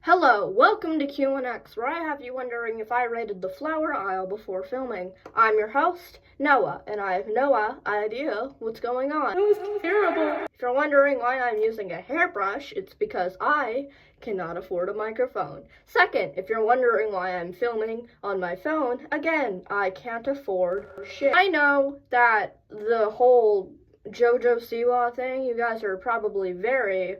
Hello, welcome to Q&X, where I have you wondering if I raided the flower aisle before filming. I'm your host, Noah, and I have no idea what's going on. It was terrible. If you're wondering why I'm using a hairbrush, it's because I cannot afford a microphone. Second, if you're wondering why I'm filming on my phone, again, I can't afford shit. I know that the whole Jojo siwa thing, you guys are probably very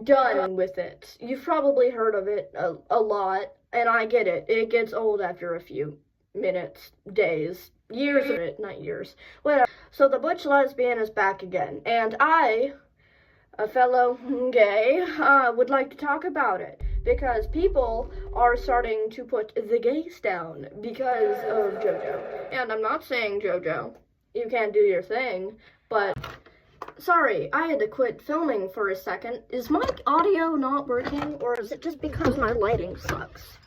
done with it. You've probably heard of it a lot, and I get it. It gets old after a few minutes, days, years of it, not years, whatever. So the butch lesbian is back again, and I, a fellow gay, would like to talk about it, because people are starting to put the gays down because of Jojo. And I'm not saying, Jojo, you can't do your thing, but sorry, I had to quit filming for a second. Is my audio not working, or is it just because my lighting sucks?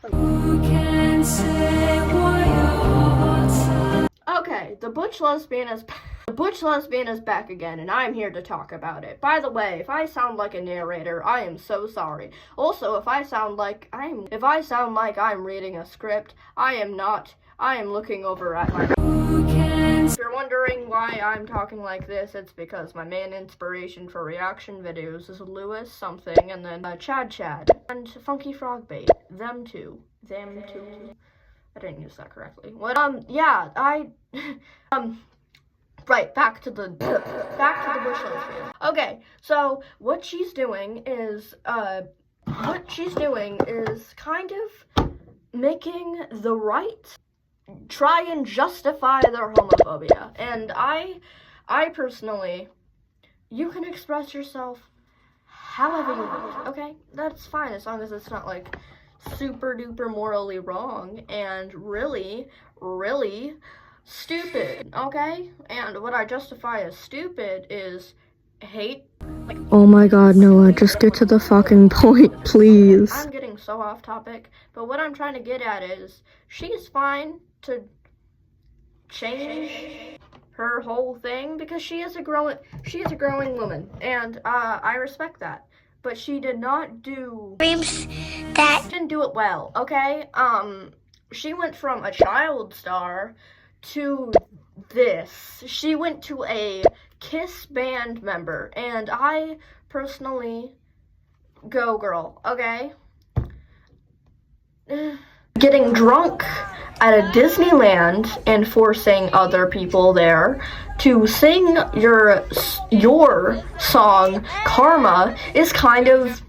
Okay, the butch lesbian is back again, and I'm here to talk about it. By the way, if I sound like a narrator, I am so sorry. Also, if I sound like I'm reading a script, I am not. I am looking over at my. If you're wondering why I'm talking like this, it's because my main inspiration for reaction videos is Lewis something, and then Chad, and Funky Frog Bait. Them two. I didn't use that correctly. What, right, back to the bush lesbian. Okay, so what she's doing is kind of making the right try and justify their homophobia. And I personally, you can express yourself however you want, okay? That's fine, as long as it's not, like, super duper morally wrong and really, really stupid, okay? And what I justify as stupid is hate. Like, oh my god, Noah, just get to the fucking point, please. I'm getting so off topic, but what I'm trying to get at is, she's fine to change her whole thing because she is a growing woman, and I respect that. But she did not do didn't do it well, okay? She went from a child star to this. She went to a Kiss band member, and I personally go girl, okay? Getting drunk at a Disneyland and forcing other people there to sing your song Karma is kind of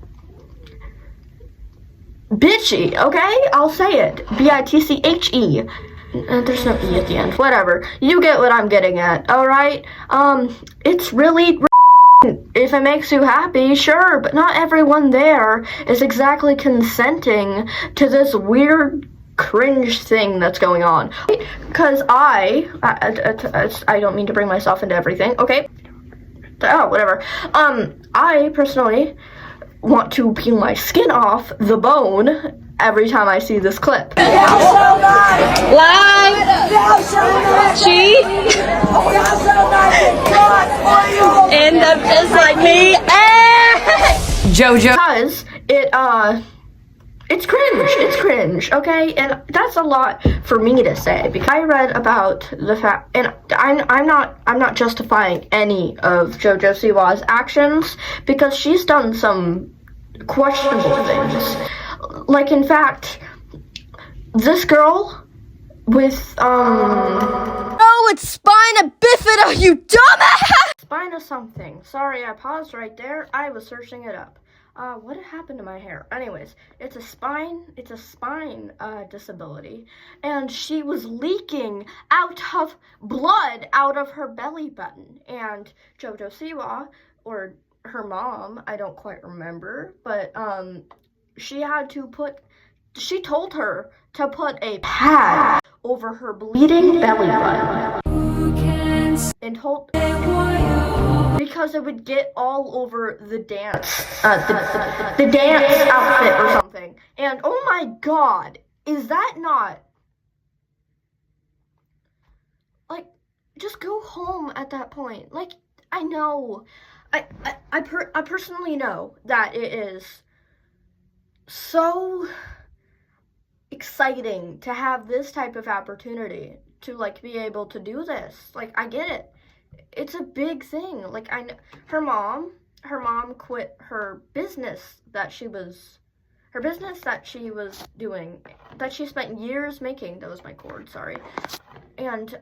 bitchy, okay? I'll say it. B-I-T-C-H-E. There's no E at the end. Whatever. You get what I'm getting at, alright? It's really if it makes you happy, sure, but not everyone there is exactly consenting to this weird cringe thing that's going on. Because I don't mean to bring myself into everything, okay? Oh, whatever. I personally want to peel my skin off the bone every time I see this clip. Live! She end up just like me. Jojo. Because it's cringe, okay? And that's a lot for me to say, because I read about the fact, and I'm not justifying any of Jojo Siwa's actions, because she's done some questionable things. Like, in fact, this girl with, Oh, it's spina bifida, you dumbass! Spina something. Sorry, I paused right there. I was searching it up. What had happened to my hair? Anyways, it's a spine disability, and she was leaking out of blood out of her belly button, and Jojo Siwa, or her mom, I don't quite remember, but, she told her to put a pad over her bleeding belly button, and because it would get all over the dance, the dance outfit or something. And oh my god, is that not, like, just go home at that point. Like, I know. I personally know that it is so exciting to have this type of opportunity to like be able to do this. Like, I get it. It's a big thing. Like, I know her mom quit her business that she was doing, that she spent years making. That was my cord, sorry. And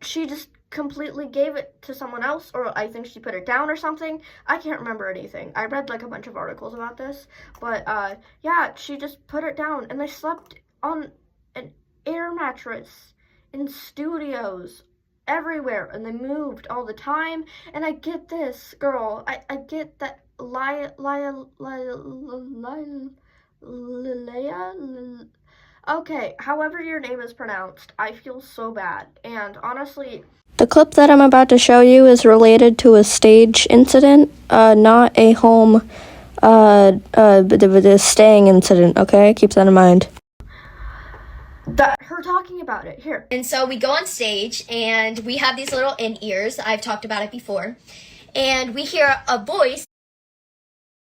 she just completely gave it to someone else, or I think she put it down or something. I can't remember anything. I read like a bunch of articles about this, but yeah, she just put it down, and they slept on an air mattress in studios everywhere, and they moved all the time. And I get this, girl. I get that. Okay, however your name is pronounced, I feel so bad. And honestly, The clip that I'm about to show you is related to a stage incident, not a home, staying incident, okay? Keep that in mind. her talking about it here. And so we go on stage, and we have these little in-ears. I've talked about it before. And we hear a voice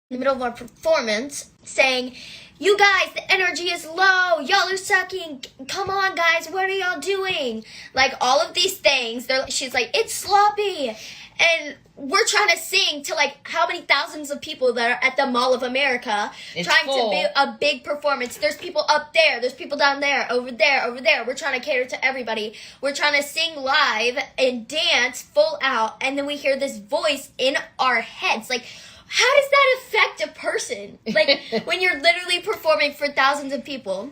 in the middle of our performance saying, "You guys, the energy is low. Y'all are sucking. Come on, guys. What are y'all doing?" Like, all of these things. She's like, "It's sloppy." And we're trying to sing to, like, how many thousands of people that are at the Mall of America trying to be a big performance. There's people up there. There's people down there, over there, over there. We're trying to cater to everybody. We're trying to sing live and dance full out. And then we hear this voice in our heads. Like, how does that affect a person? Like, when you're literally performing for thousands of people.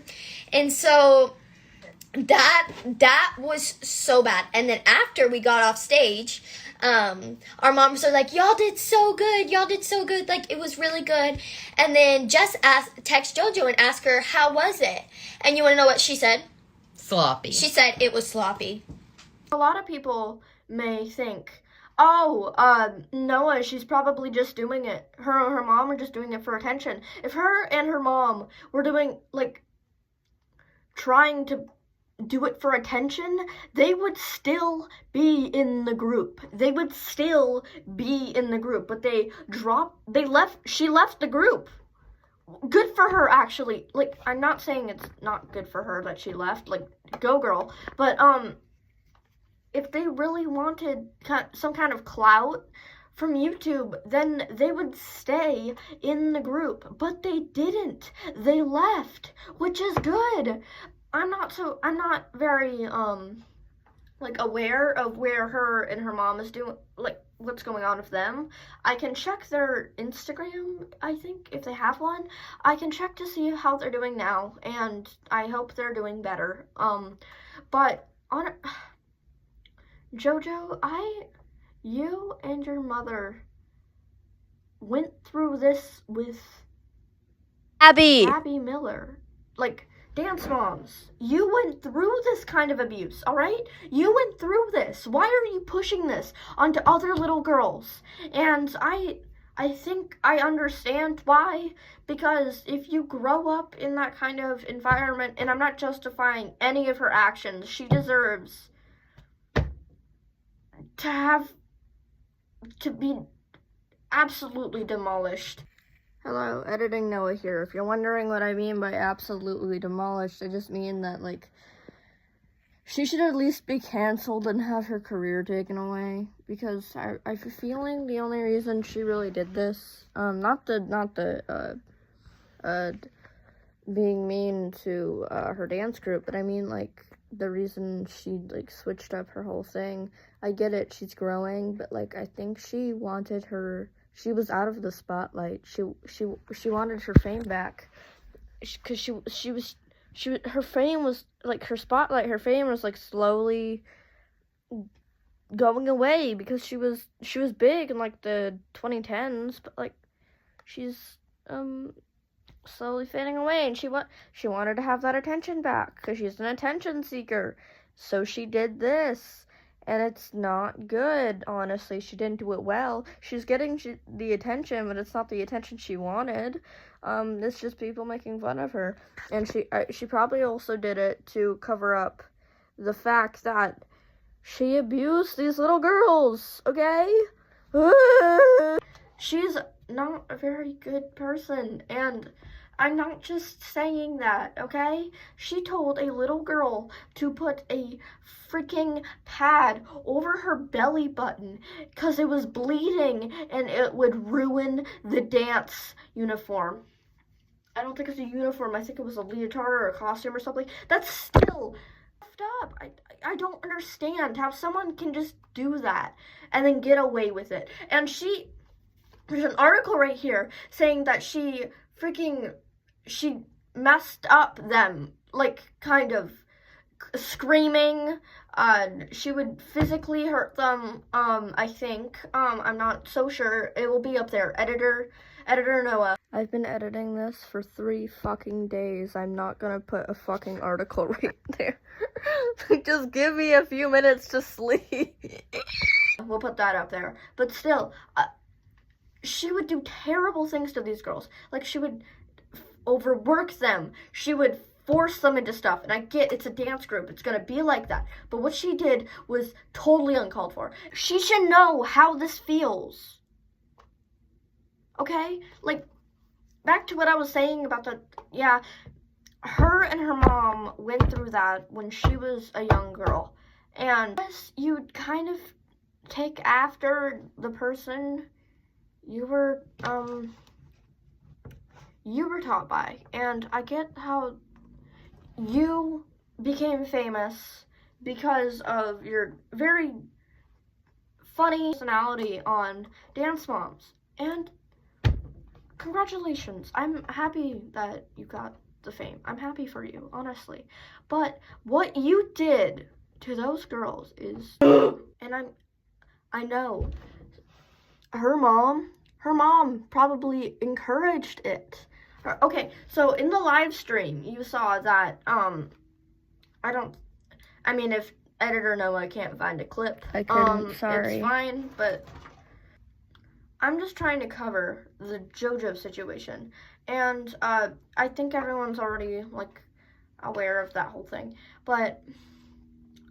And so that was so bad. And then after we got off stage, our moms were like, "Y'all did so good. Y'all did so good. Like, it was really good." And then Jess text Jojo and asked her, "How was it?" And you want to know what she said? Sloppy. She said it was sloppy. A lot of people may think, "Oh, Noah, she's probably just doing it. Her and her mom are just doing it for attention." If her and her mom were doing, like, trying to do it for attention, they would still be in the group. They would still be in the group, but she left the group. Good for her, actually. Like, I'm not saying it's not good for her that she left. Like, go girl. But, if they really wanted some kind of clout from YouTube, then they would stay in the group. But they didn't. They left, which is good. I'm not very, like, aware of where her and her mom is doing, like, what's going on with them. I can check their Instagram, I think, if they have one. I can check to see how they're doing now, and I hope they're doing better. But Jojo, you and your mother went through this with Abby Miller. Like, dance moms, you went through this kind of abuse, all right? You went through this. Why are you pushing this onto other little girls? And I think I understand why, because if you grow up in that kind of environment, and I'm not justifying any of her actions, she deserves to be absolutely demolished. Hello, Editing Noah here. If you're wondering what I mean by absolutely demolished, I just mean that, like, she should at least be canceled and have her career taken away, because I have a feeling the only reason she really did this, not the being mean to her dance group, but I mean, like, the reason she, like, switched up her whole thing. I get it, she's growing, but, like, I think she was out of the spotlight. She wanted her fame back, because her fame was, like, her spotlight, her fame was, like, slowly going away, because she was big in, like, the 2010s, but, like, she's slowly fading away, and she wanted to have that attention back, because she's an attention seeker. So she did this. And it's not good, honestly. She didn't do it well. She's getting the attention, but it's not the attention she wanted. It's just people making fun of her. And she probably also did it to cover up the fact that She abused these little girls, okay? She's not a very good person, and I'm not just saying that, okay? She told a little girl to put a freaking pad over her belly button because it was bleeding and it would ruin the dance uniform. I don't think it's a uniform. I think it was a leotard or a costume or something. That's still effed up. I don't understand how someone can just do that and then get away with it. And there's an article right here saying that she messed up them, like, kind of screaming. She would physically hurt them, I think. I'm not so sure. It will be up there. Editor Noah. I've been editing this for 3 fucking days. I'm not gonna put a fucking article right there. Just give me a few minutes to sleep. We'll put that up there. But still, she would do terrible things to these girls. Like, she would overwork them. She would force them into stuff. And I get it's a dance group. It's going to be like that. But what she did was totally uncalled for. She should know how this feels. Okay? Like, back to what I was saying about her and her mom went through that when she was a young girl. And you'd kind of take after the person you were taught by. And I get how you became famous because of your very funny personality on Dance Moms. And congratulations. I'm happy that you got the fame. I'm happy for you, honestly. But what you did to those girls is, and I know her mom probably encouraged it. Okay, so in the live stream, you saw that, if Editor Noah can't find a clip, I couldn't, sorry. It's fine, but I'm just trying to cover the Jojo situation, and, I think everyone's already, like, aware of that whole thing, but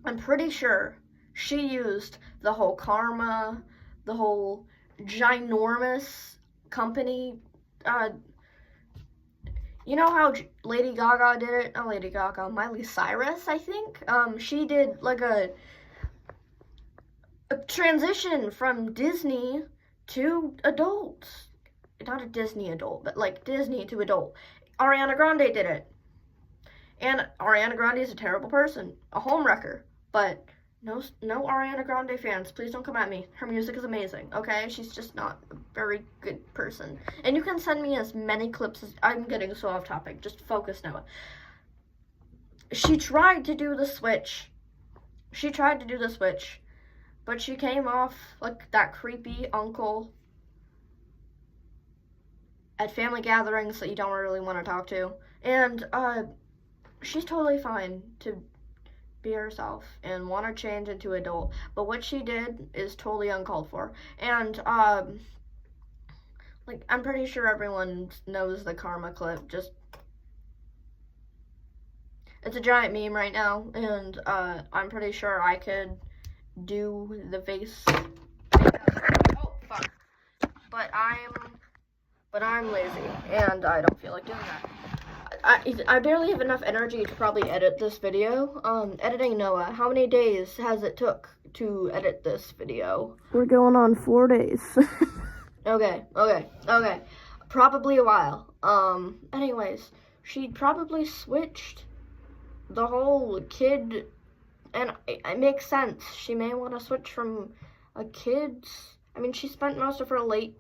I'm pretty sure she used the whole karma, the whole ginormous company, you know how Lady Gaga did it? Not Lady Gaga, Miley Cyrus, I think. She did like a transition from Disney to adults. Not a Disney adult, but like Disney to adult. Ariana Grande did it. And Ariana Grande is a terrible person, a homewrecker. But no Ariana Grande fans, please don't come at me. Her music is amazing, okay? She's just not a very good person. And you can send me as many clips as... I'm getting so off topic. Just focus, Noah. She tried to do the switch. But she came off like that creepy uncle at family gatherings that you don't really want to talk to. And, she's totally fine to be herself and want to change into adult, but what she did is totally uncalled for. And like, I'm pretty sure everyone knows the karma clip. It's a giant meme right now, and I'm pretty sure I could do the face. Oh fuck! But I'm lazy, and I don't feel like doing that. I barely have enough energy to probably edit this video. Editing Noah, how many days has it took to edit this video? We're going on 4 days. Okay. Probably a while. Anyways, she probably switched the whole kid, and it makes sense. She may want to switch from a kid's, she spent most of her early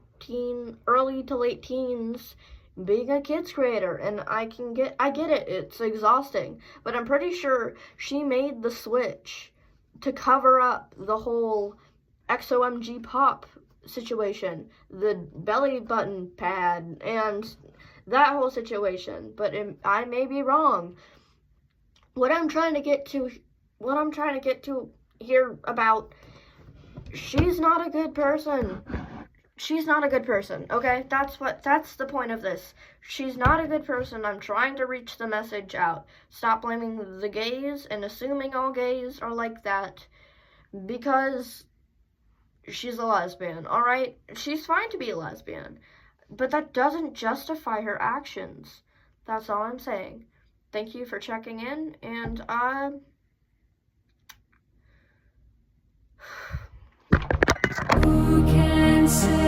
to late teens being a kids creator, and I get it, it's exhausting, but I'm pretty sure she made the switch to cover up the whole XOMG pop situation, the belly button pad, and that whole situation, but I may be wrong. What I'm trying to get to here about, she's not a good person. She's not a good person, okay? That's the point of this. She's not a good person. I'm trying to reach the message out. Stop blaming the gays and assuming all gays are like that. because she's a lesbian, alright? She's fine to be a lesbian, but that doesn't justify her actions. That's all I'm saying. Thank you for checking in, and Who can say